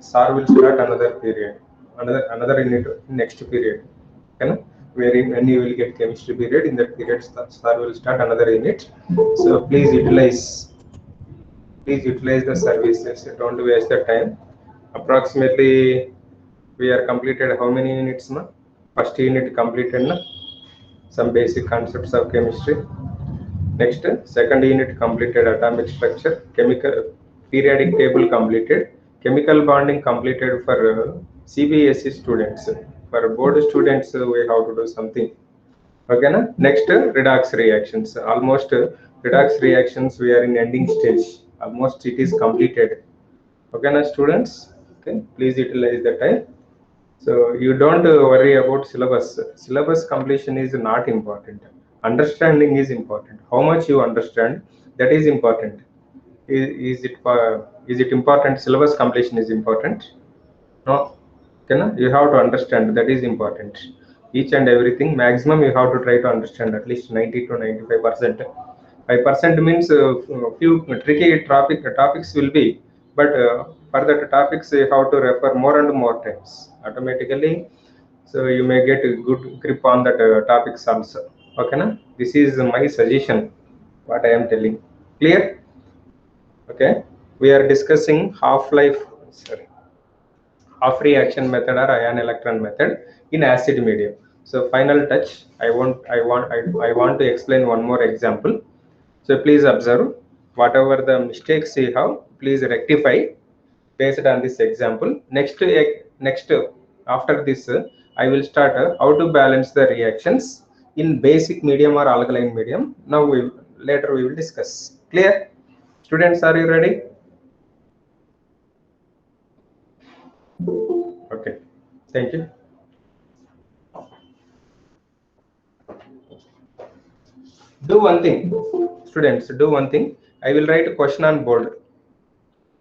SAR will start another period, another unit next period. Okay? Wherein when you will get chemistry period, in that period SAR will start another unit. So please utilize the services. Don't waste the time. Approximately we are completed how many units now? First unit completed na? Some basic concepts of chemistry. Next, second unit completed, atomic structure, chemical periodic table completed, chemical bonding completed for CBSE students. For board students, we have to do something. Okay, na? Next, redox reactions. Almost redox reactions we are in ending stage. Almost it is completed. Okay, na students? Okay, please utilize the time. So you don't worry about syllabus. Syllabus completion is not important. Understanding is important. How much you understand, that is important. Is it important? Syllabus completion is important. No, okay, you have to understand, that is important. Each and everything, maximum you have to try to understand at least 90 to 95%. 5% means few tricky topics will be, but for that topics you have to refer more and more times automatically. So you may get a good grip on that topics also. Okay, na? This is my suggestion. What I am telling. Clear? Okay. We are discussing half-life. Sorry, half reaction method or ion electron method in acid medium. So final touch, I want to explain one more example. So please observe whatever the mistakes you have, please rectify based on this example. Next after this, I will start how to balance the reactions in basic medium or alkaline medium. Now later we will discuss. Clear? Students, are you ready? Okay. Thank you. Do one thing, students, do one thing. I will write a question on board.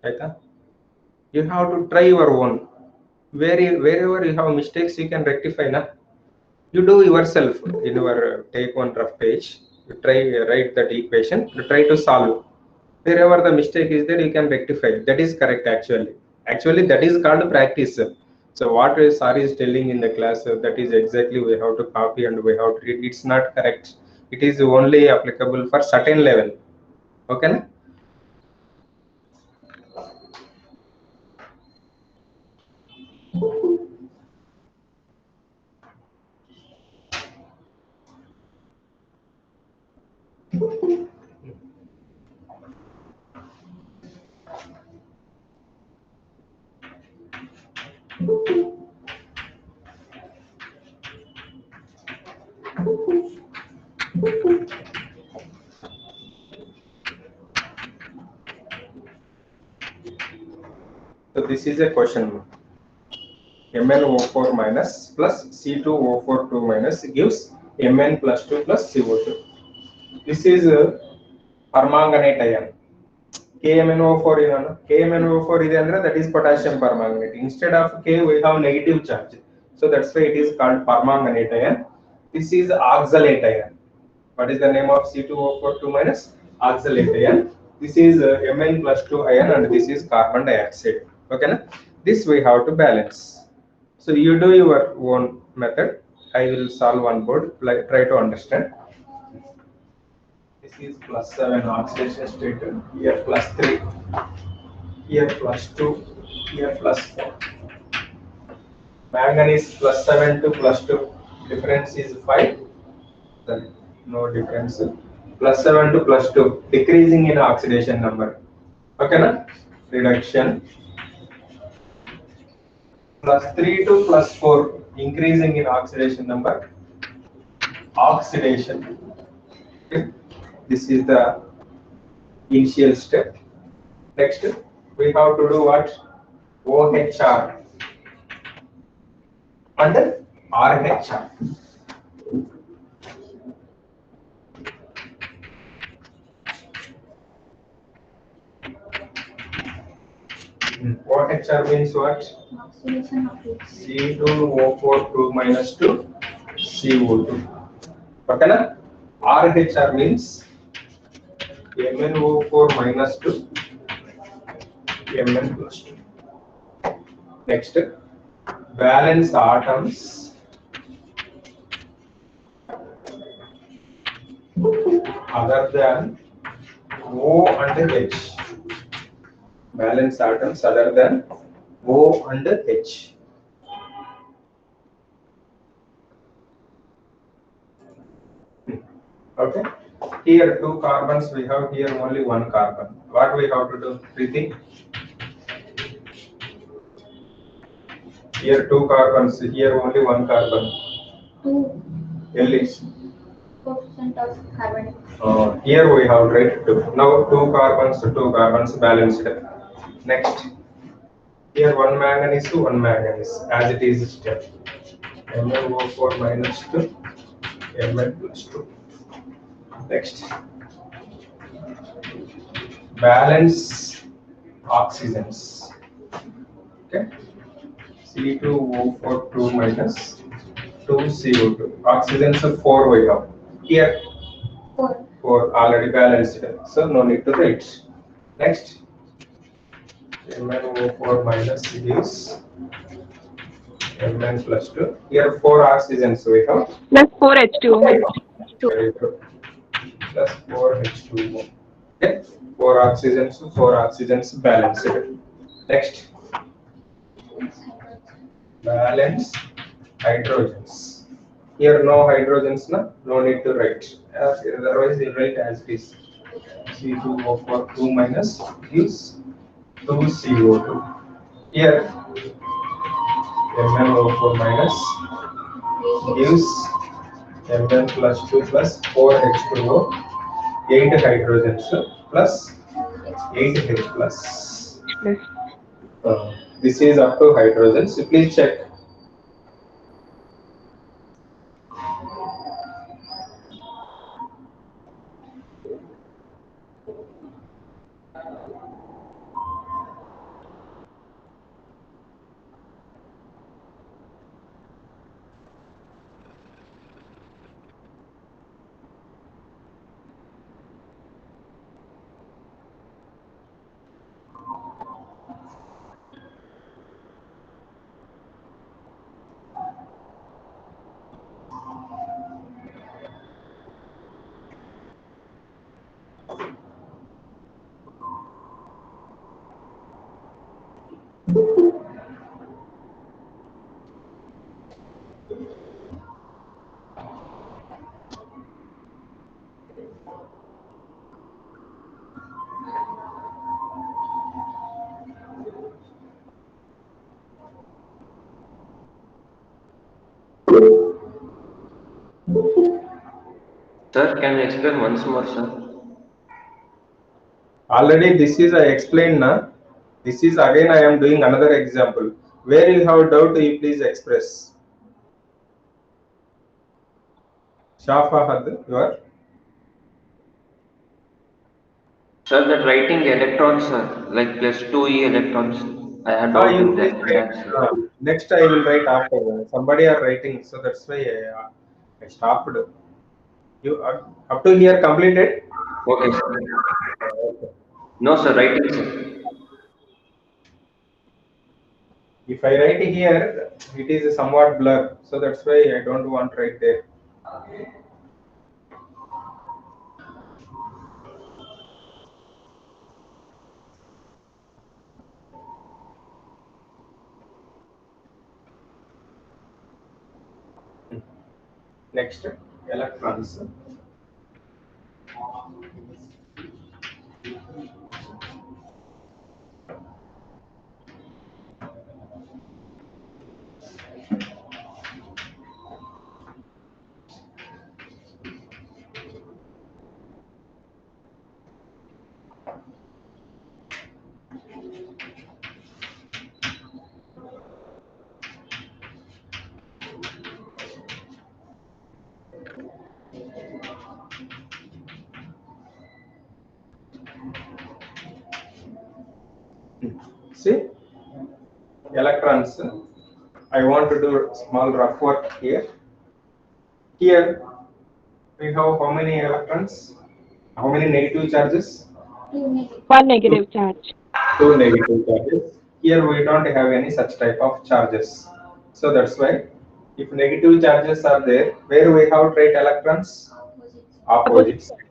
Right? You have to try your own. Wherever you have mistakes, you can rectify. Na? You do yourself in your take one rough page. You try write that equation. You try to solve. Wherever the mistake is there, you can rectify. That is correct actually. Actually, that is called practice. So what Sari is telling in the class, that is exactly we have to copy and we have to read. It's not correct. It is only applicable for certain level. Okay? Na? So this is a question. MnO4 minus plus C2O4 2 minus gives Mn plus 2 plus CO2. This is permanganate ion. KMnO4 is KMnO4 is andre, that is potassium permanganate. Instead of K we have negative charge. So that's why it is called permanganate ion. This is oxalate ion. What is the name of C2O4 2 minus? Oxalate ion. This is Mn plus 2 ion and this is carbon dioxide. Okay, na? This we have to balance. So you do your own method. I will solve on board. Try to understand. This is plus 7 oxidation state. Here plus 3. Here plus 2. Here plus 4. Manganese plus 7 to plus 2. Difference is 5. Sorry, no difference. Plus 7 to plus 2. Decreasing in oxidation number. Okay, na? Reduction. Plus 3 to plus 4. Increasing in oxidation number. Oxidation. Okay. This is the initial step. Next, we have to do what? OHR and RHR. OHR means what? Oxidation of C2O4 2 minus 2 CO2. Okay, na? RHR means MnO4 minus 2 Mn plus 2. Next, valence atoms other than O and H. Valence atoms other than O and H. Okay. Here two carbons we have, here only one carbon. What we have to do? Preeti? Here two carbons, here only one carbon. 2 L is. percent of carbon. Here we have right two. Now two carbons balanced. Next. Here one manganese as it is step. MnO4 minus 2, Mn plus 2. Next. Balance oxygens. Okay. C2O4 2 minus 2 CO2. Oxygens of 4 we have. Here 4 already balanced. So no need to write. Next. MnO4 minus gives Mn plus 2. Here 4 oxygens we have. Plus 4H2O. Very good. Plus 4H2O. Okay. 4 oxygens balanced. Next. Balance hydrogens. Here no hydrogens, no need to write. Otherwise you write as it is. C2O4 2 minus gives 2 CO2. Here MnO4 minus gives Mn plus 2 plus 4H2O, 8 hydrogens plus 8H plus. This is up to hydrogens. Please check. Sir, can you explain once more, sir? Already this is I explained na. This is again I am doing another example. Where you have doubt, you please express. Shafahad, you are? Sir, that writing electrons, sir, like plus 2e electrons, I had doubt You in please that. write. Next I will write after. Somebody are writing, so that's why I stopped. You up to here completed? Okay, sir. No, sir, writing, sir. If I write here, it is somewhat blur, so that's why I don't want to write there. Next, electrons. See, electrons. I want to do small rough work here. Here we have how many electrons? How many negative charges? 2 negative. 1 negative charge. 2 negative charges. Here we don't have any such type of charges. So that's why if negative charges are there, where we have to write electrons? Opposite side.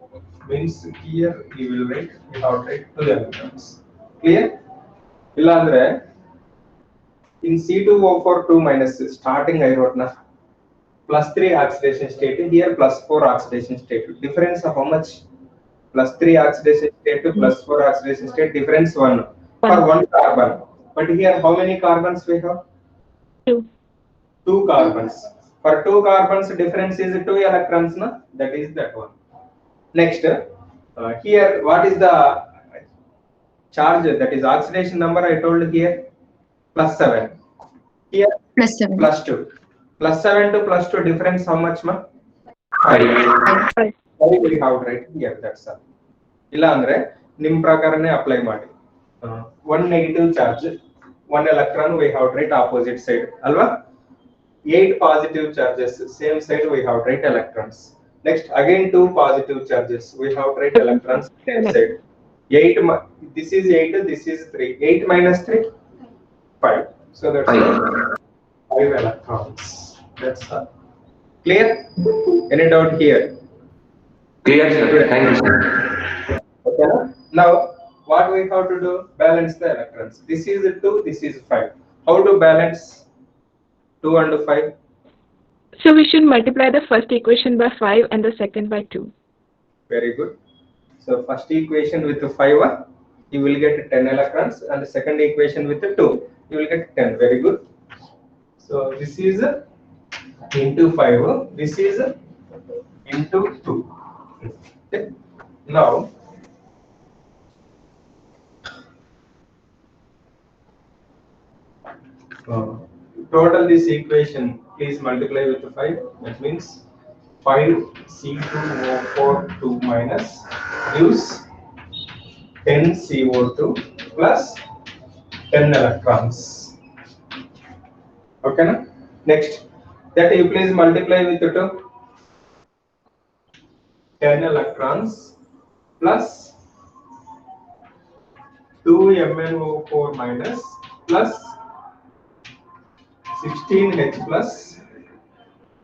Means here you will write, we have to write 2 electrons. Clear? Illandre in C2O4 2 minus starting I wrote na plus 3 oxidation state, here plus 4 oxidation state. Difference of how much? Plus 3 oxidation state to plus 4 oxidation state, difference 1 for 1 carbon. But here how many carbons we have? 2. 2 carbons. For 2 carbons, difference is 2 electrons, na? That is that one. Next, here what is the charge? That is oxidation number I told here, plus 7. Here Plus 7. plus 2. Plus 7 to plus 2 difference how much, ma? 5. 5. We have to write here, that's all. ಇಲ್ಲ ಅಂದ್ರೆ ನಿಮ್ ಪ್ರಕಾರನೇ apply ಮಾಡಿ. One negative charge, 1 electron we have to write opposite side ಅಲ್ವಾ? 8 positive charges, same side we have to write electrons. Next again 2 positive charges, we have to write electrons same side. 8 this is 8, this is 3. 8 minus 3 5. So that's 5 electrons. That's all. Clear? Any doubt here? Clear, sir. Thank you, sir. Okay. Now what we have to do? Balance the electrons. This is 2, this is 5. How to balance 2 and 5? So we should multiply the first equation by 5 and the second by 2. Very good. So first equation with 5, you will get 10 electrons, and the second equation with 2, you will get 10. Very good. So this is into 5, this is into 2. Okay. Now total this equation please multiply with 5. That means 5C2O4 2 minus gives 10CO2 plus 10 electrons. Okay na? Next, that you please multiply with 2. 10 electrons plus 2 MnO4 minus plus 16H plus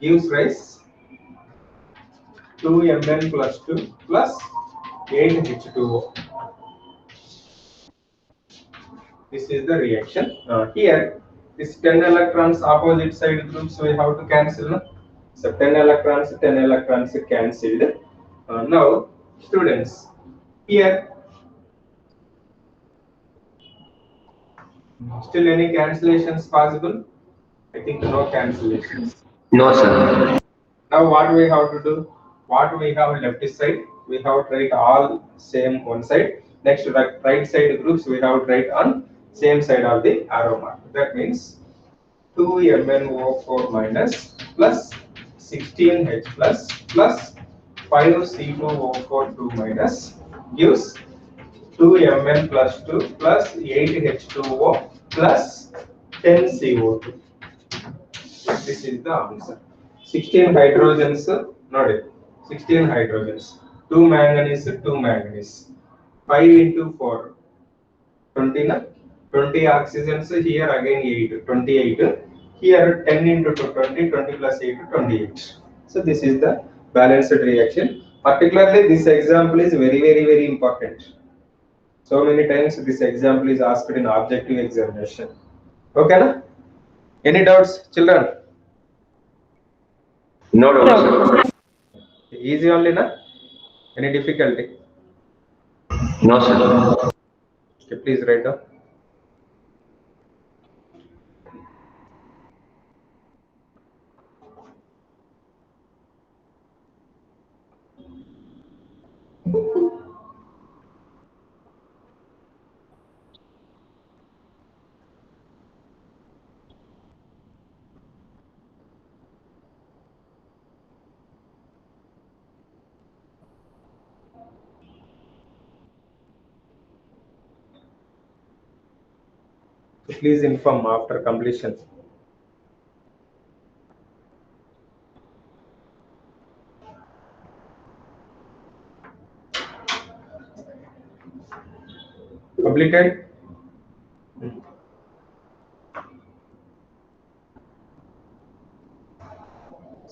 gives rise 2 Mn plus 2 plus 8H2O. This is the reaction. Here, this 10 electrons opposite side groups we have to cancel. No? So 10 electrons cancelled. Now, students, here still any cancellations possible? I think no cancellations. No, sir. Now what we have to do? What we have left side, we have to write all same one side. Next right side groups we have to write on same side of the arrow mark. That means 2 MnO4 minus plus 16H plus 5C2O4 2 minus gives 2 Mn plus 2 plus 8H2O plus 10CO2. This is the answer. 16 hydrogens, not it. 16 hydrogens. 2 manganese, 2 manganese. 5 into 4. 20 na? 20 oxygens, here again 8, 28. Here 10 into 2, 20, 20 plus 8, 28. So this is the balanced reaction. Particularly this example is very, very, very important. So many times this example is asked in objective examination. Okay na? Any doubts, children? No doubt, sir. Easy only na? Any difficulty? No, sir. Okay, please write down. So please inform after completion. Completed?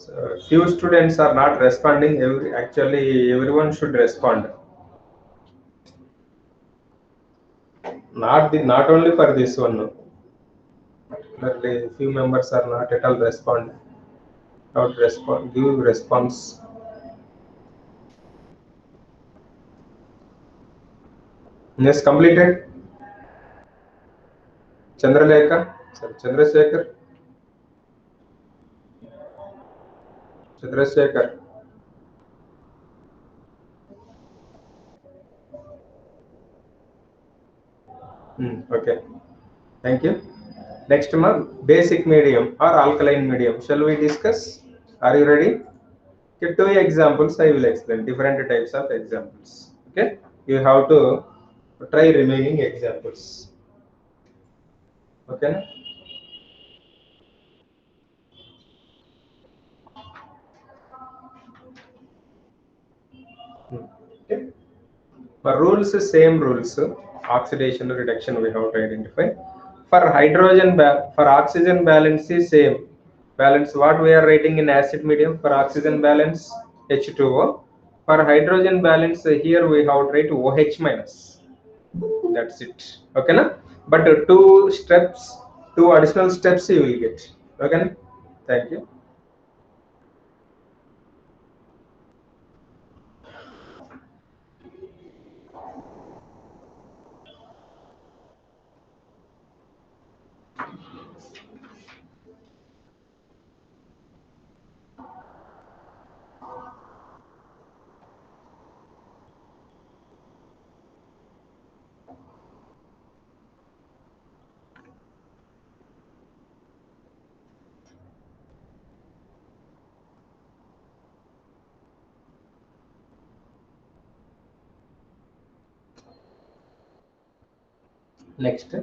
So few students are not responding. Actually, everyone should respond. Not only for this one. Particularly, few members are not at all respond. Not respond. Give response. Yes, completed. Chandralekha. Sorry, Chandrasekhar. Chandrasekhar. Okay. Thank you. Next month, basic medium or alkaline medium. Shall we discuss? Are you ready? Okay, two examples I will explain. Different types of examples. Okay. You have to try remaining examples. Okay. Okay. For rules, same rules. Oxidation reduction we have to identify. For for oxygen balance is same. Balance what we are writing in acid medium for oxygen balance H2O. For hydrogen balance here we have to write OH minus. That's it. Okay, na? But two additional steps you will get. Okay, thank you. Next.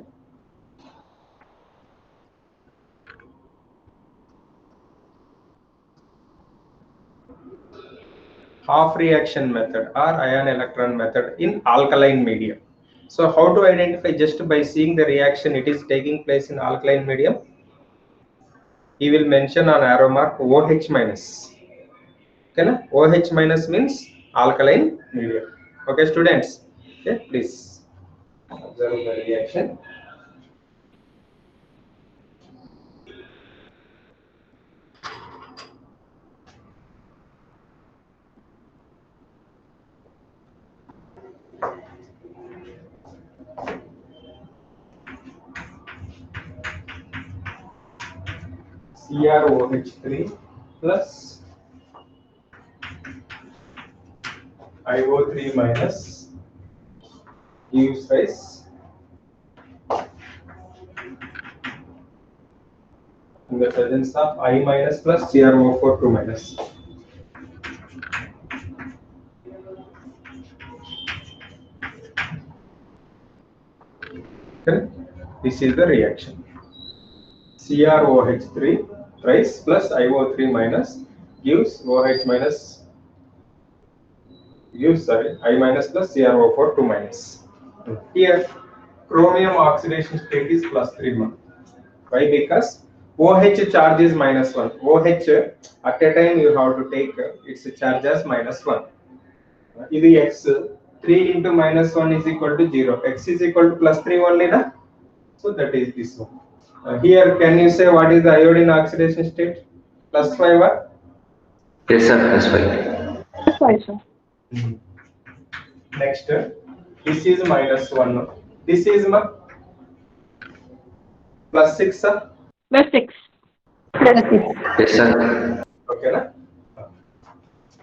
Half reaction method or ion electron method in alkaline medium. So how to identify just by seeing the reaction it is taking place in alkaline medium? He will mention on arrow mark OH minus. Okay, OH minus means alkaline medium. Okay, students. Okay, please observe the reaction. CrOH3 plus IO3 minus gives rise in the presence of I minus plus CrO4 2 minus. Correct? This is the reaction. CrOH3 thrice plus IO3 minus gives OH minus I minus plus CrO4 2 minus. Here chromium oxidation state is plus 3. Why? Because OH charge is minus 1. OH at a time you have to take its charge as minus 1. This X 3 into minus 1 is equal to 0. X is equal to plus 3 only, na? So that is this one. Here, can you say what is the iodine oxidation state? Plus 5 or? Yes, sir. Plus 5. Plus 5, sir. Next, this is minus 1. This is plus 6, sir? Plus 6. Yes, sir. Okay, na?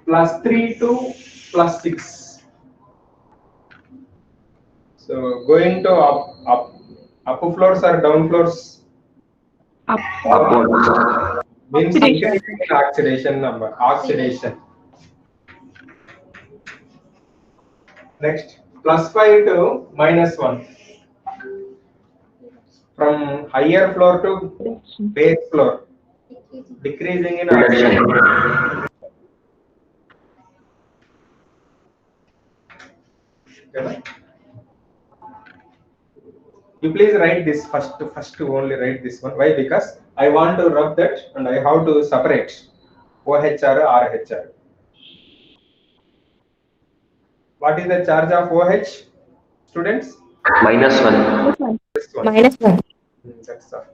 Plus 3 to plus 6. So going to up floors or down floors? Up. Upward. Means Oxidation. oxidation number. Oxidation. Next, plus 5 to minus 1. From higher floor to base floor. Decreasing in oxidation. Okay. You please write this first only write this one. Why? Because I want to rub that and I have to separate. OHR or RHR. What is the charge of OH, students? -1. -1. That's all.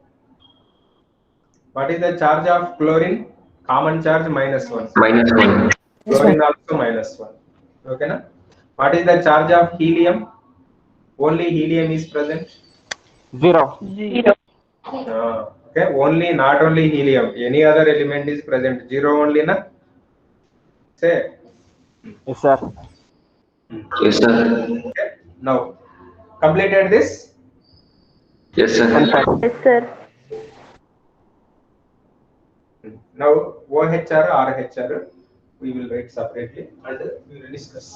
What is the charge of chlorine? Common charge -1. -1. Chlorine also -1. Okay, na? What is the charge of helium? Only helium is present. 0. Okay, not only helium. Any other element is present. 0 only, na? Say. Yes, sir. Yes, sir. Okay. Now, completed this. Yes, sir. Yes, sir. Now, OHR, RHR, we will write separately and we will discuss.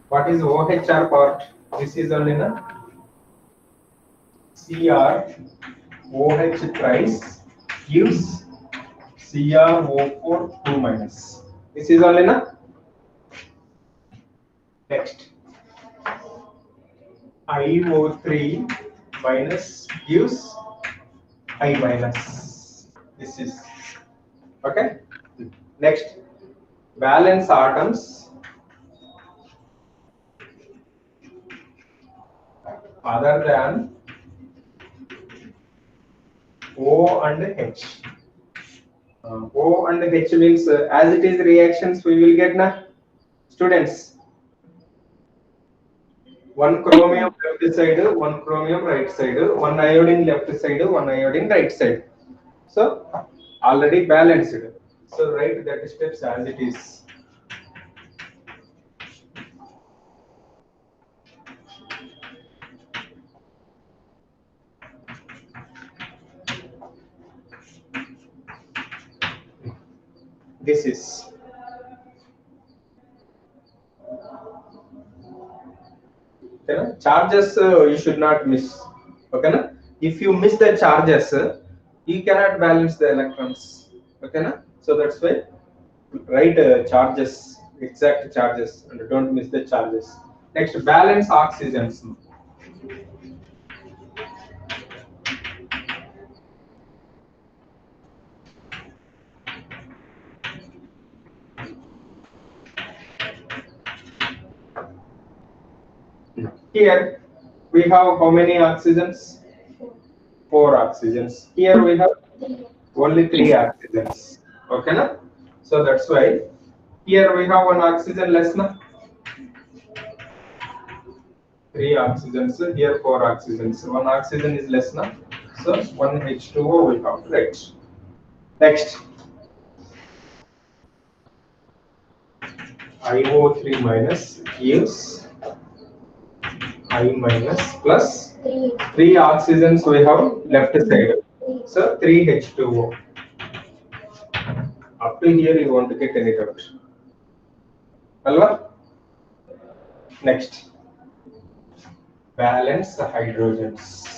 What is OHR part? This is only the CR OH thrice gives CrO4 2 minus. This is only na. Next, IO3 minus gives I minus. This is okay. Next, valence atoms other than O and H. O and H means as it is reactions we will get na students. One chromium left side, one chromium right side, one iodine left side, one iodine right side. So already balanced. So write that steps as it is. This is okay, charges you should not miss. Okay, na? If you miss the charges, you cannot balance the electrons. Okay, na? So that's why write charges, exact charges, and don't miss the charges. Next, balance oxygens. Here we have how many oxygens? 4 oxygens. Here we have only 3 oxygens. Okay, na? So that's why here we have 1 oxygen less, na? 3 oxygens. Here 4 oxygens. 1 oxygen is less, na? So 1 H2O we have. Right. Next, IO3 minus gives I minus plus 3 oxygens we have left side. So 3 H2O. Up to here you want to get any doubt. Alva? Next, balance hydrogens.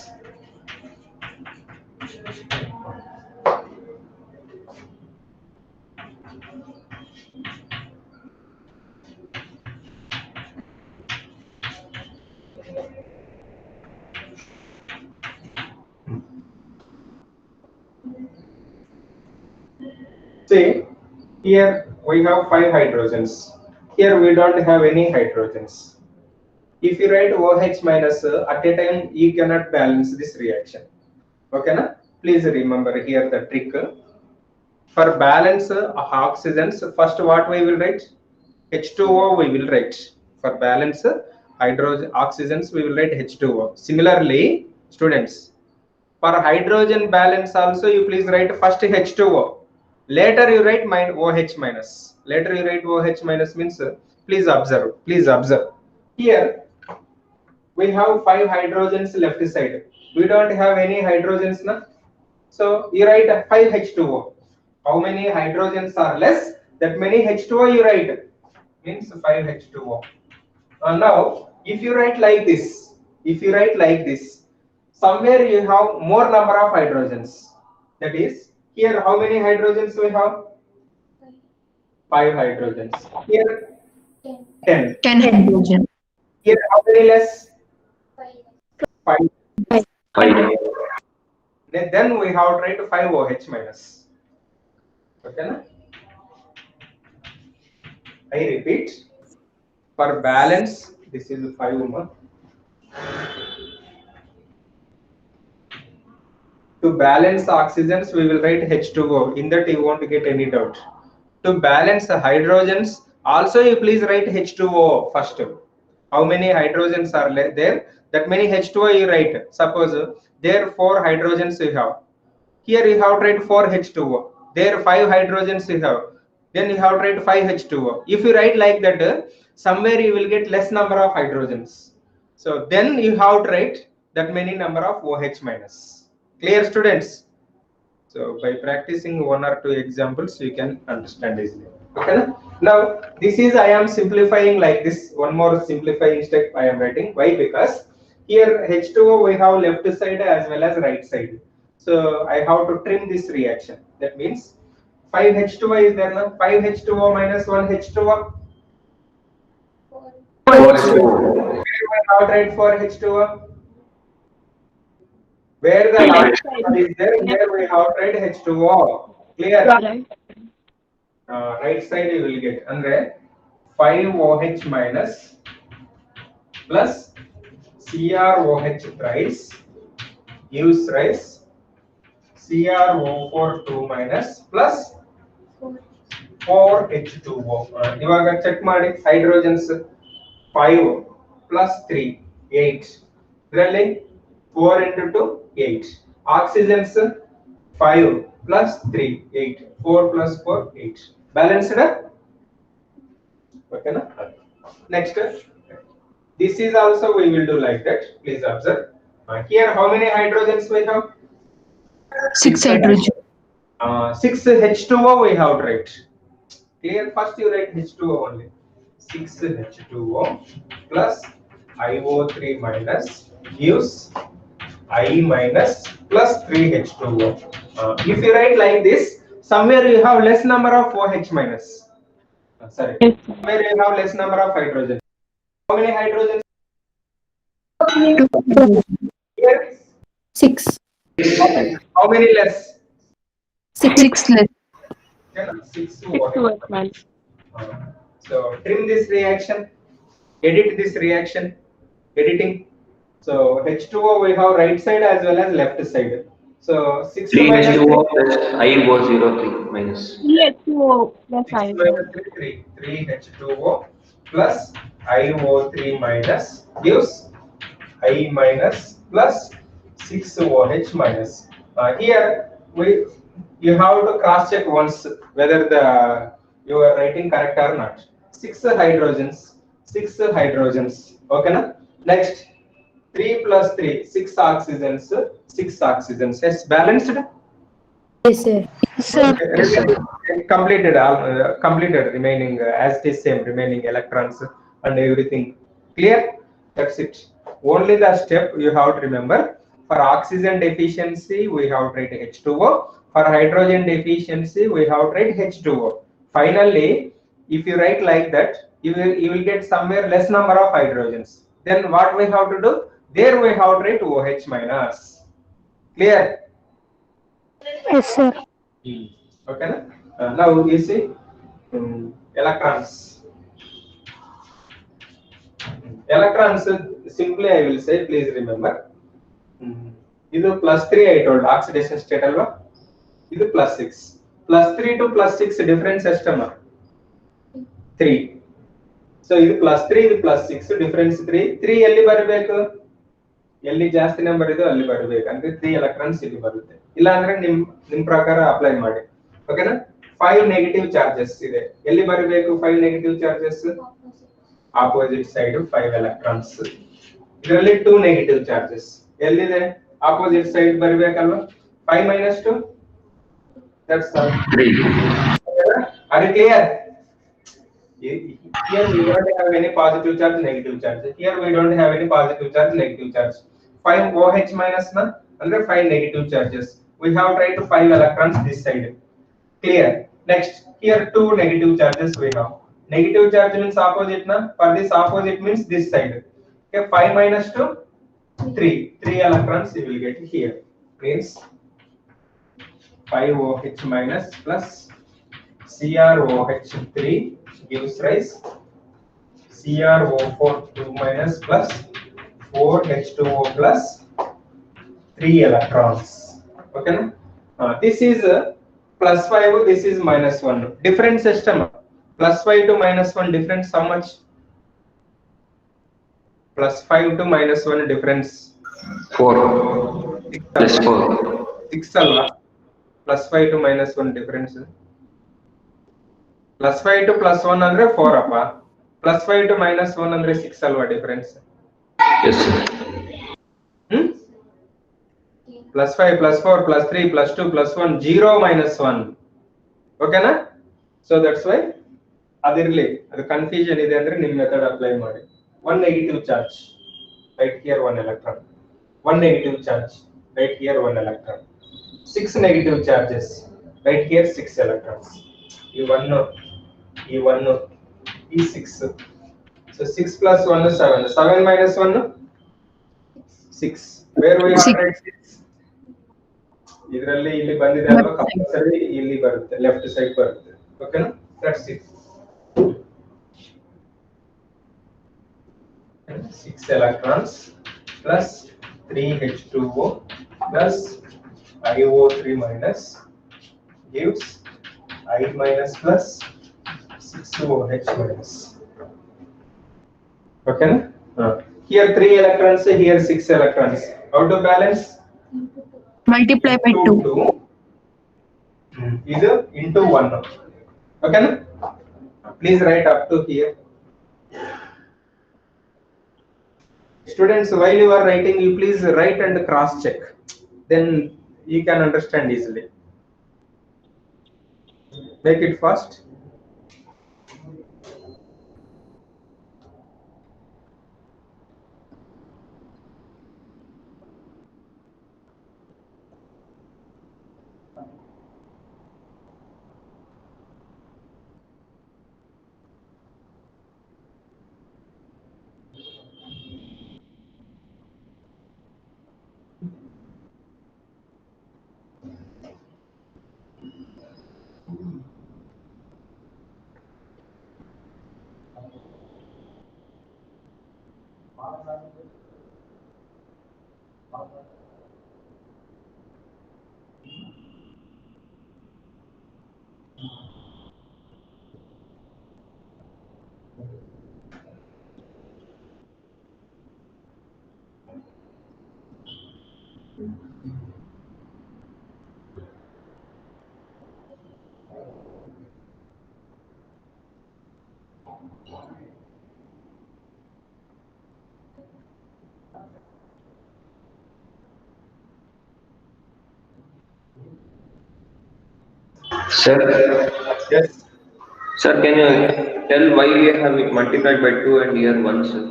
See, here we have 5 hydrogens. Here we don't have any hydrogens. If you write OH minus at a time, you cannot balance this reaction. Okay, na? Please remember here the trick. For balance oxygens, first what we will write? H2O we will write. For balance hydrogen oxygens, we will write H2O. Similarly, students, for hydrogen balance also, you please write first H2O. Later you write OH minus. Later you write OH minus means please observe. Please observe. Here we have 5 hydrogens left side. We don't have any hydrogens now. So you write 5 H2O. How many hydrogens are less? That many H2O you write. Means 5 H2O. Now if you write like this, somewhere you have more number of hydrogens. That is, here how many hydrogens we have? 5 hydrogens. Here 10. 10 hydrogen. Here how many less? 5. 5. Then we have tried 5 OH minus. Okay, na? I repeat, for balance, this is 5 To balance oxygens, we will write H2O. In that, you won't get any doubt. To balance the hydrogens, also you please write H2O first. How many hydrogens are there? That many H2O you write. Suppose there 4 hydrogens you have. Here you have to write 4 H2O. There 5 hydrogens you have. Then you have to write 5 H2O. If you write like that, somewhere you will get less number of hydrogens. So then you have to write that many number of OH minus. Clear, students? So by practicing 1 or 2 examples, you can understand easily. Okay. Now this is, I am simplifying like this. One more simplifying step I am writing. Why? Because here H2O we have left side as well as right side. So I have to trim this reaction. That means 5 H2O is there now. 5 H2O minus 1 H2O. 4. 4 H2O. Where we have to write 4 H2O? Where the last one is there, here we have tried H2O. Clear? Right. Right side you will get andre 5 OH minus plus CrOH thrice gives rise CrO4 2 minus plus 4 H2O. ಇವಾಗ check ಮಾಡಿ hydrogens 5 plus 3 8 ಇದರಲ್ಲಿ 4 into 2 8 oxygens 5 plus 3 8 4 plus 4 8 balanced. Okay na? Next, this is also we will do like that. Please observe. Here how many hydrogens we have? 6 hydrogen. 6 H2O we have to write. Clear? First you write H2O only. 6 H2O plus IO3 minus gives I minus plus 3 H2O. If you write like this, somewhere you have less number of OH minus. Sorry, somewhere you have less number of hydrogen. How many hydrogens? Here? 6. How many less? 6 less. 6 6 OH. minus. So trim this reaction, edit this reaction, editing. So H2O we have right side as well as left side. So 6 3 minus H2O plus IO03 minus. Yes, so that's 6 minus 3, 3 H2O plus IO3 minus gives I minus plus 6 OH minus. Here you have to cross check once whether you are writing correct or not. 6 hydrogens. Okay na? Next 3 plus 3 6 oxygens. 6 oxygens. Yes, balanced. Yes, sir. Completed remaining as it is same remaining electrons and everything. Clear? That's it. Only the step you have to remember. For oxygen deficiency we have to write H2O. For hydrogen deficiency we have to write H2O. Finally, if you write like that, you will get somewhere less number of hydrogens. Then what we have to do? There we have to write OH minus. Clear? Yes, sir. Okay. Now you see electrons. Electrons simply I will say, please remember. This is plus 3 I told oxidation state alva. This is plus 6. Plus 3 to plus 6 difference system 3. So this plus 3 this plus 6 difference 3. 3 ಎಲ್ಲಿ ಬರಬೇಕು? ಎಲ್ಲಿ ಜಾಸ್ತಿ number ಇದೆ ಅಲ್ಲಿ ಬರಬೇಕು ಅಂದ್ರೆ 3 electrons ಇಲ್ಲಿ ಬರುತ್ತೆ. ಇಲ್ಲ ಅಂದ್ರೆ ನಿಮ್ಮ ಪ್ರಕಾರ ಅಪ್ಲೈ ಮಾಡಿ. ಓಕೆನಾ? 5 ನೆಗೆಟಿವ್ ಚಾರ್ಜಸ್ ಇದೆ. ಎಲ್ಲಿ ಬರಬೇಕು 5 negative charges? Opposite side 5 electrons. ಇದರಲ್ಲಿ 2 ನೆಗೆಟಿವ್ ಚಾರ್ಜಸ್. ಎಲ್ಲಿದೆ? ಆಪೋಸಿಟ್ ಸೈಡ್ ಬರಬೇಕಲ್ವಾ? 5 minus 2 that's 3. Are you clear? Here we don't have any positive charge, negative charge. Here we don't have any positive charge, negative charge. 5 OH minus na under 5 negative charges. We have tried to 5 electrons this side. Clear? Next, here two negative charges we have. Negative charge means opposite na. For this opposite means this side. Okay, 5 minus 2, 3. 3 electrons you will get here. Means 5 OH minus plus CrOH3 gives rise CrO4 2 minus plus 4H2O plus 3 electrons. Okay. This is plus 5. This is minus 1. Different system. Plus 5 to minus 1 difference how much? Plus 5 to minus 1 difference 4 plus 4. 6 alva. Plus 5 to minus 1 difference. Plus 5 to plus 1 andre 4 appa. Plus 5 to minus 1 andre 6 alva difference. Yes, sir. Plus 5 plus 4 plus 3 plus 2 plus 1 0 minus 1. Okay na? So that's why adirli the confusion ide andre nim method apply ಮಾಡಿ. One negative charge, right here 1 electron. One negative charge, right here 1 electron. 6 negative charges, right here 6 electrons. E1, E1, E6. So 6 plus 1 is 7. 7 minus 1, 6. Where we have write 6? ಇದರಲ್ಲಿ ಇಲ್ಲಿ ಬಂದಿದೆ ಅಲ್ವಾ compulsory ಇಲ್ಲಿ ಬರುತ್ತೆ left side ಬರುತ್ತೆ ಓಕೆನಾ that's it 6 electrons plus 3H2O plus IO3 minus gives I minus plus 6OH minus. Okay? Here 3 electrons, here 6 electrons. How to balance? Multiply by 2. Either into 1. Okay? Please write up to here. Students, while you are writing, you please write and cross check. Then you can understand easily. Make it fast. Sir, Yes. sir, can you tell why we have it multiplied by 2 and here 1, sir?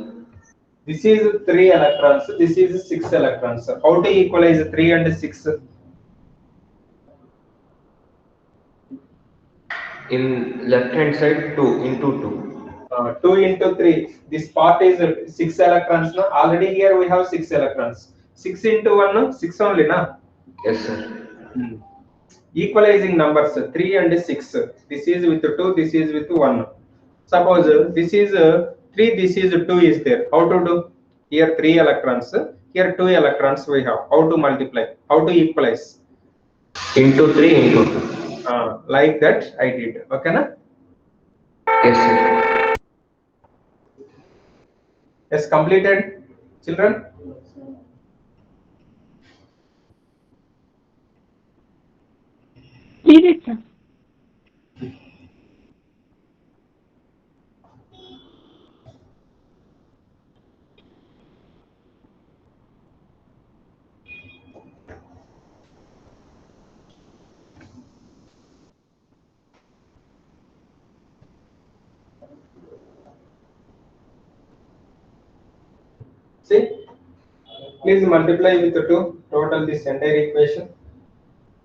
This is 3 electrons. This is 6 electrons. How to equalize 3 and 6? In left hand side 2 into 2. 2 into 3. This part is 6 electrons. No? Already here we have 6 electrons. 6 into 1, no? 6 only. Na? Yes, sir. Equalizing numbers 3 and 6. This is with 2, this is with 1. Suppose this is 3, this is 2 is there. How to do? Here 3 electrons, here 2 electrons we have. How to multiply? How to equalize? Into 3 into 2. Like that I did. Okay, na? Yes, sir. Yes, completed, children? Read it, sir. See, please multiply with 2. Total this entire equation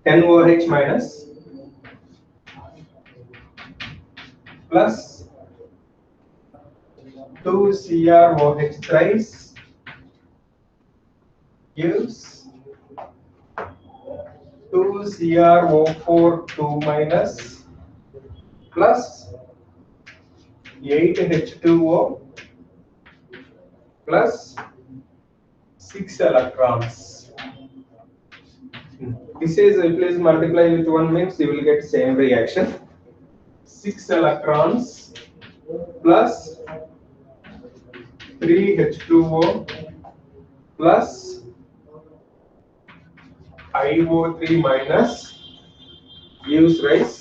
10 OH minus plus 2 CrOH thrice gives 2 CrO4 2 minus plus 8 H2O plus 6 electrons. This is, please multiply with 1 means you will get same reaction. 6 electrons plus 3 H2O plus IO3 minus gives rise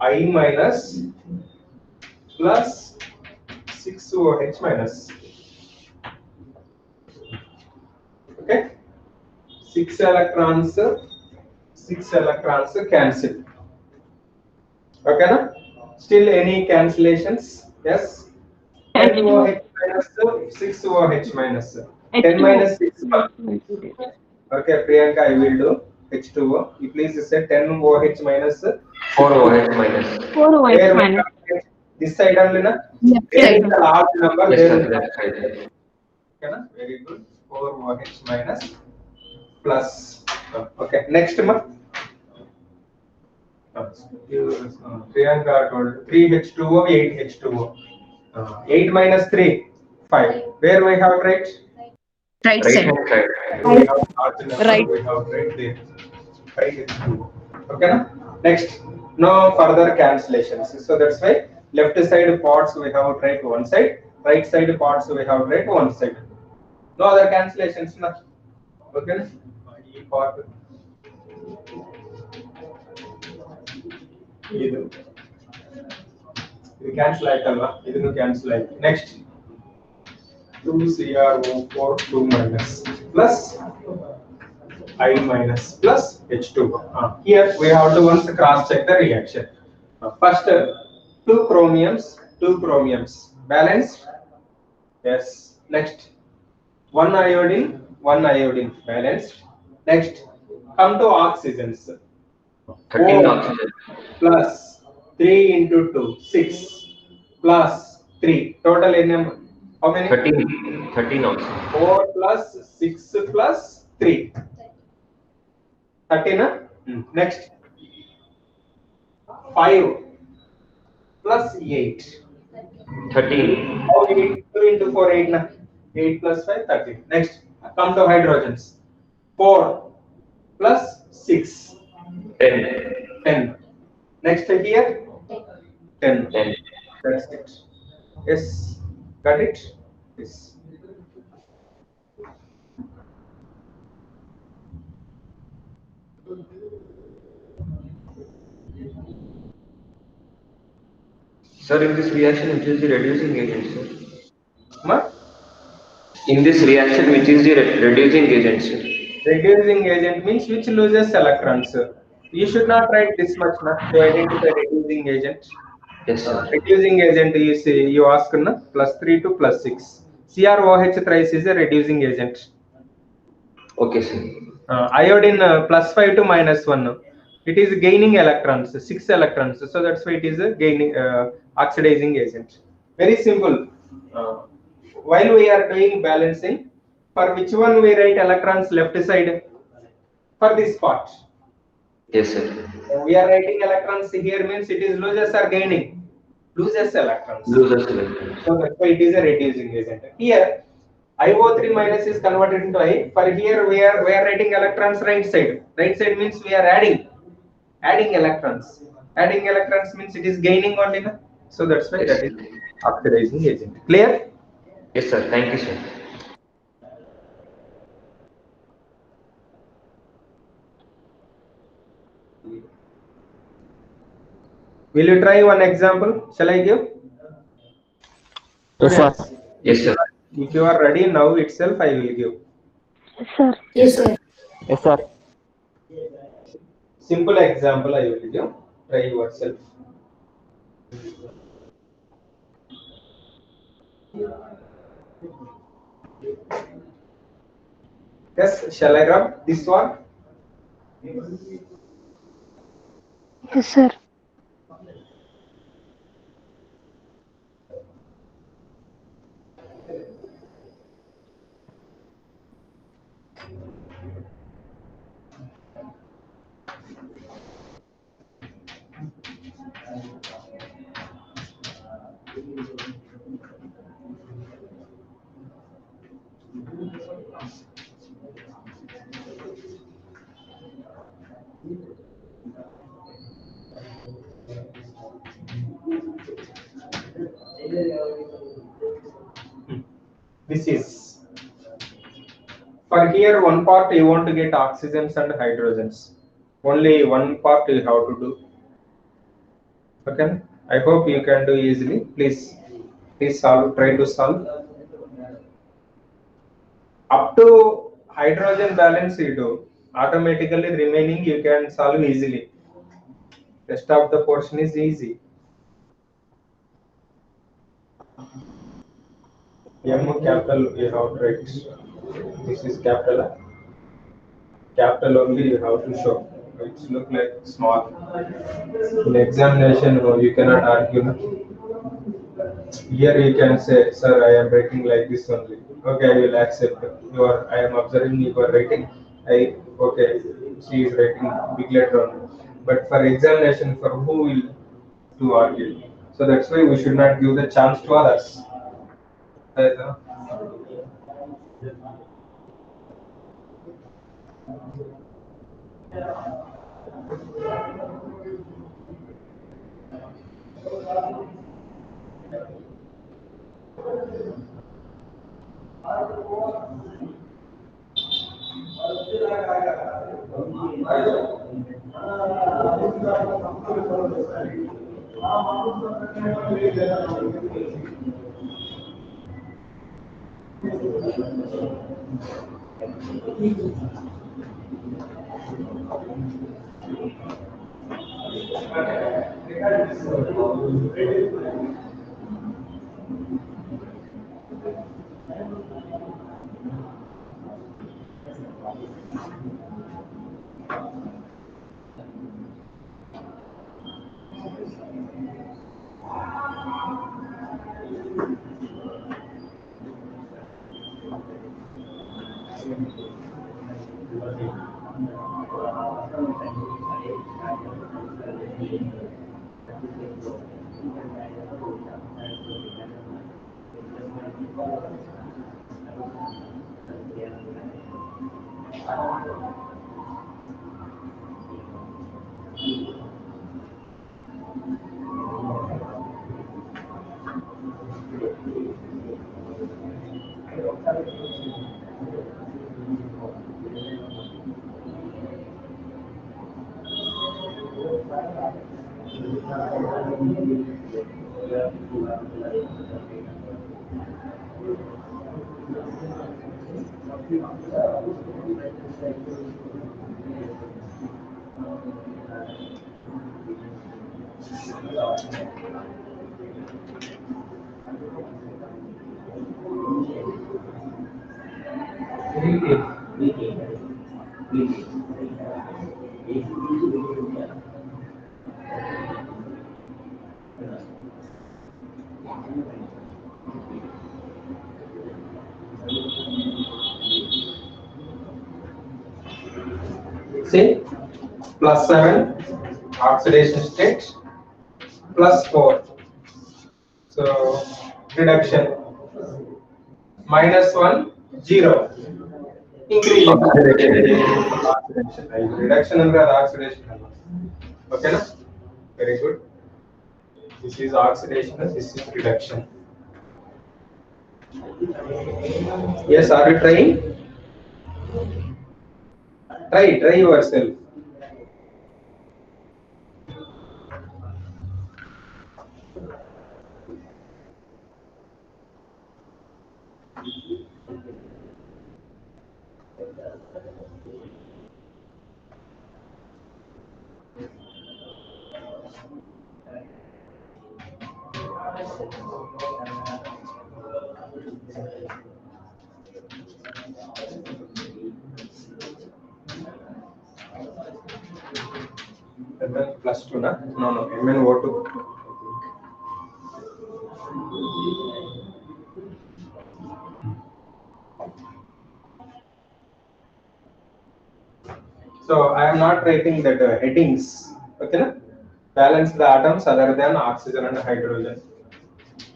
I minus plus 6OH minus. Okay, 6 electrons cancel. Okay, na? Still any cancellations? Yes. 10 OH minus 6 OH minus 10 minus 6. Okay, Priyanka, I will do H2O. You please say 10 OH minus 4 OH minus. 4 OH Where we minus. have this side only, na? Left There side. is a large number. Yes, There sir, is left side. okay, na? Very good. 4 OH minus plus. Okay, next month. Priyanka told 3 H2O, 8 H2O. 8 minus 3, 5. Where we have right? Right Right side. hand side. We have large number, Right. we have right there. 5 H2O. Okay, na? Next, no further cancellations. So that's why left side parts we have right one side, right side parts we have right one side. No other cancellations, na? Okay, E part. ಇದು cancel ಆಯ್ತಲ್ವಾ, ಇದನ್ನು cancel ಆಯ್ತು. Next 2 CrO4 2 minus plus I minus plus H2O. Here we have to once cross check the reaction. First 2 chromiums balanced. Yes. Next 1 iodine balanced. Next come to oxygens. 13 O oxygen. plus 3 into 2 6 plus 3 total NM how many? 13 oxygen. 4 plus 6 plus 3 13 na? Next 5 plus 8 13. how many? 2 into 4 8 na? 8 plus 5 13. Next come to hydrogens. 4 plus 6 10. Next here 10. 10. That's it. Yes, got it. Yes. Sir, in this reaction, which is the reducing agent, sir? Ma? In this reaction, which is the reducing agent, sir? Reducing agent means which loses electrons. You should not write this much na, to identify reducing agent. Yes, sir. Reducing agent you say you ask na, plus 3 to plus 6. CrOH thrice is a reducing agent. Okay, sir. Iodine plus 5 to minus 1. It is gaining electrons, 6 electrons. So that's why it is a gaining oxidizing agent. Very simple. While we are doing balancing, for which one we write electrons left side? For this part. Yes, sir. We are writing electrons here means it is loses or gaining? Loses electrons. Loses electrons. So that's why it is a reducing agent. Here IO3 minus is converted into I. For here we are writing electrons right side. Right side means we are adding electrons. Adding electrons means it is gaining only. Na? So that's why Yes. that is oxidizing agent. Clear? Yes, sir. Thank you, sir. Will you try one example? Shall I give? Yes, sir. Yes, sir. If you are ready now itself, I will give. Sir. Yes, sir. Simple example I will give. Try yourself. Yes, shall I rub this one? Yes, sir. This is for here one part you want to get oxygens and hydrogens. Only one part you have to do. Okay. I hope you can do easily. Please solve. Try to solve. Up to hydrogen balance you do. Automatically remaining you can solve easily. Rest of the portion is easy. M capital you have to write. This is capital. Capital only you have to show. It look like small. In examination, no, you cannot argue. Here you can say, sir, I am writing like this only. Okay, I will accept. I am observing you are writing. Okay, she is writing big letter only. But for examination, for who will to argue? So that's why we should not give the chance to others. See, +7 oxidation state, +4. So reduction. -1 0. Increase oxidation. Reduction and oxidation. Okay, na? Very good. This is oxidation. This is reduction. Yes, are you trying? Try yourself. +2 na? No, MnO2. So I am not writing that headings. Okay, na? Balance the atoms other than oxygen and hydrogen.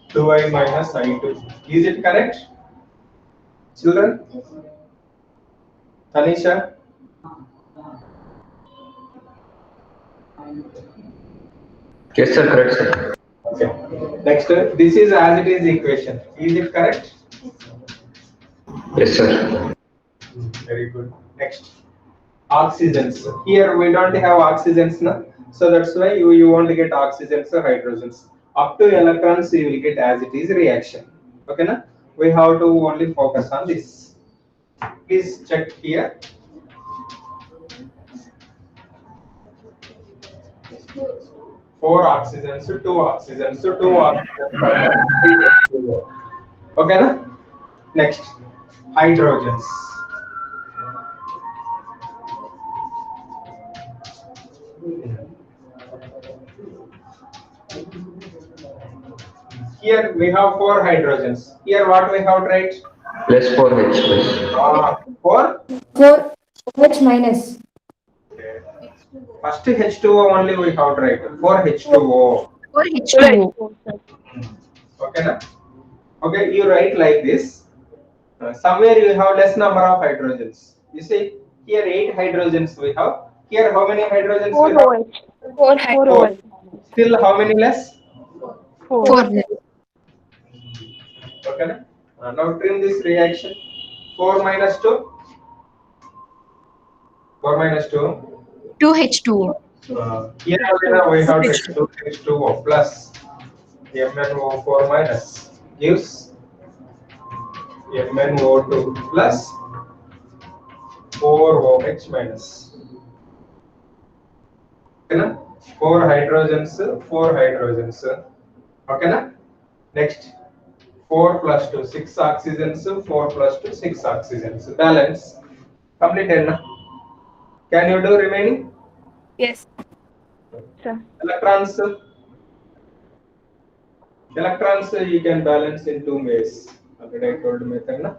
2I minus I2. Is it correct, children? Tanisha? Yes, sir. Correct, sir. Okay. Next, this is as it is equation. Is it correct? Yes, sir. Very good. Next, oxygens. Here we don't have oxygens now, so that's why you won't get oxygens or hydrogens. Up to electrons you will get as it is reaction. Okay, na? We have to only focus on this. Please check here. Four oxygens, two oxygens, two oxygens. Okay, na? Next, hydrogens. Here we have four hydrogens. Here what we have to write? Plus 4H plus. Four. 4 H minus. First H2O only we have to write. 4H2O. Or H2O. Okay, na? Okay, you write like this. Somewhere you have less number of hydrogens. You see, here 8 hydrogens we have. Here how many hydrogens we have? 4 OH. Still how many less? 4. 4 Okay, na? Now trim this reaction. 4 minus 2. 4 minus 2. 2 H2O. Here we have H2O plus MnO4 minus gives MnO2 plus 4OH minus. Okay, na? 4 hydrogens, 4 hydrogens. Okay, na? Next, 4 plus 2, 6 oxygens, 4 plus 2, 6 oxygens. Balance. Completed, na? Can you do remaining? Yes. Sir. Electrons. Electrons you can balance in two ways. Already I told method, na?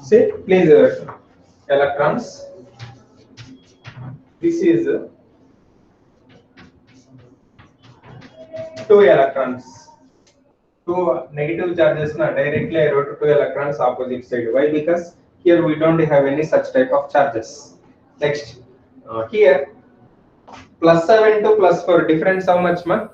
See, please, electrons. This is 2 electrons. 2 negative charges, na, directly I wrote 2 electrons opposite side. Why? Because here we don't have any such type of charges. Next, here plus 7 to plus 4 difference how much, ma?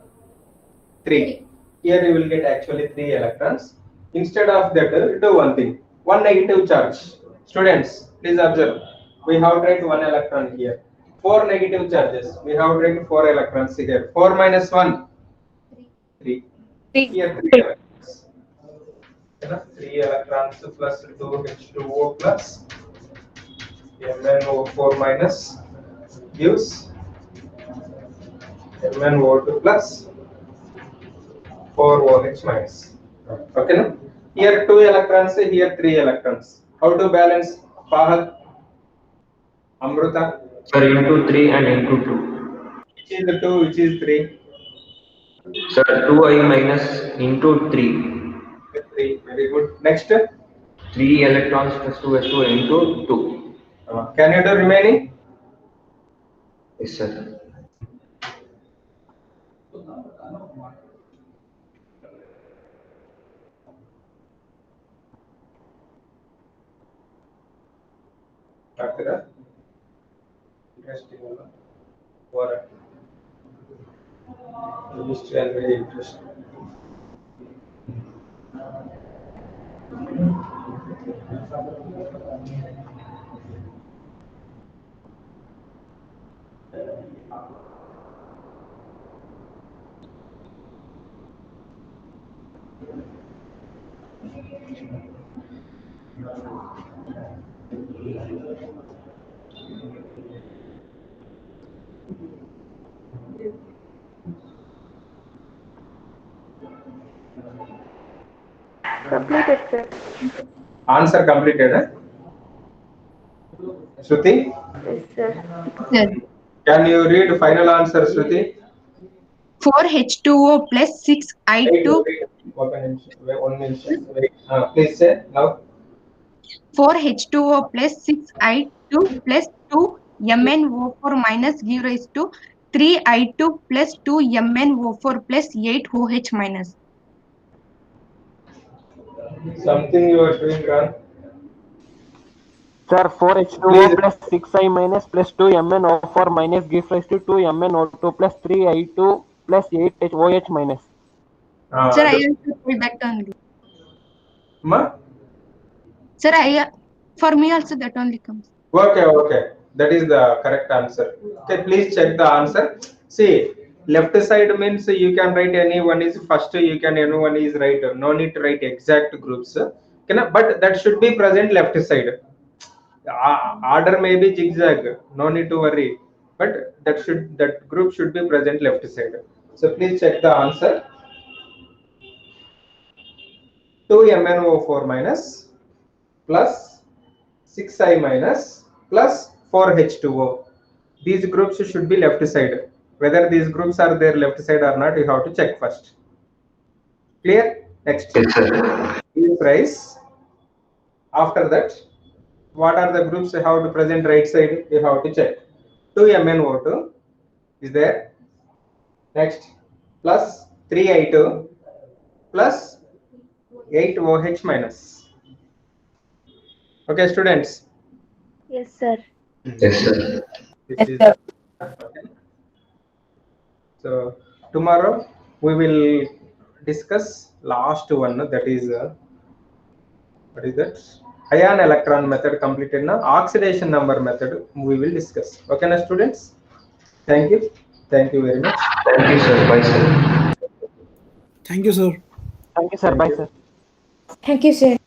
3. Here you will get actually 3 electrons. Instead of that, do one thing. One negative charge. Students, please observe. We have write 1 electron here. 4 negative charges. We have write 4 electrons here. 4 minus 1. 3. Here 3 electrons. 3 electrons plus 2 H2O plus MnO4 minus gives MnO2 plus 4 OH minus. Okay, no? Here 2 electrons, here 3 electrons. How to balance? Fahad, Amruta. Sir, into 3 and into 2. Which is the 2, which is 3? Sir, 2I minus into 3. 3. Very good. Next. 3 electrons plus 2S2 into 2. Can you do remaining? Yes, sir. After that. Interesting. What? History and very interesting. Completed, sir. Answer completed, eh? Shruti, Yes, sir. Sir. can you read final answer, Shruti? 4 H2O plus 6 I2. One minute. Wait. Please say now. 4 H2O plus 6 I2 plus 2 MnO4 minus give rise to 3 I2 plus 2 MnO4 plus 8 OH minus. Something you are doing wrong. Sir, 4H2O Please. plus 6I minus plus 2MnO4 minus gives rise to 2MnO2 plus 3I2 plus 8OH minus. Sir, I also told that only. Ma? Sir, for me also that only comes. Okay. That is the correct answer. Okay, please check the answer. See, left side means you can write any one is first, you can anyone is right. No need to write exact groups. Okay, but that should be present left side. Order may be zigzag. No need to worry. But that group should be present left side. So please check the answer. 2MnO4 minus plus 6I minus plus 4H2O. These groups should be left side. Whether these groups are there left side or not, you have to check first. Clear? Next. Yes, sir. Please rise. After that, what are the groups you have to present right side? You have to check. 2MnO2 is there. Next, plus 3I2 plus 8OH minus. Okay, students. Yes, sir. Yes, sir. This is okay. So tomorrow we will discuss last one, that is what is that? Ion electron method completed now. Oxidation number method we will discuss. Okay, now students. Thank you. Thank you very much. Thank you, sir. Bye, sir. Thank you, sir. Thank you, sir. Thank Bye, you. sir. Thank you, sir.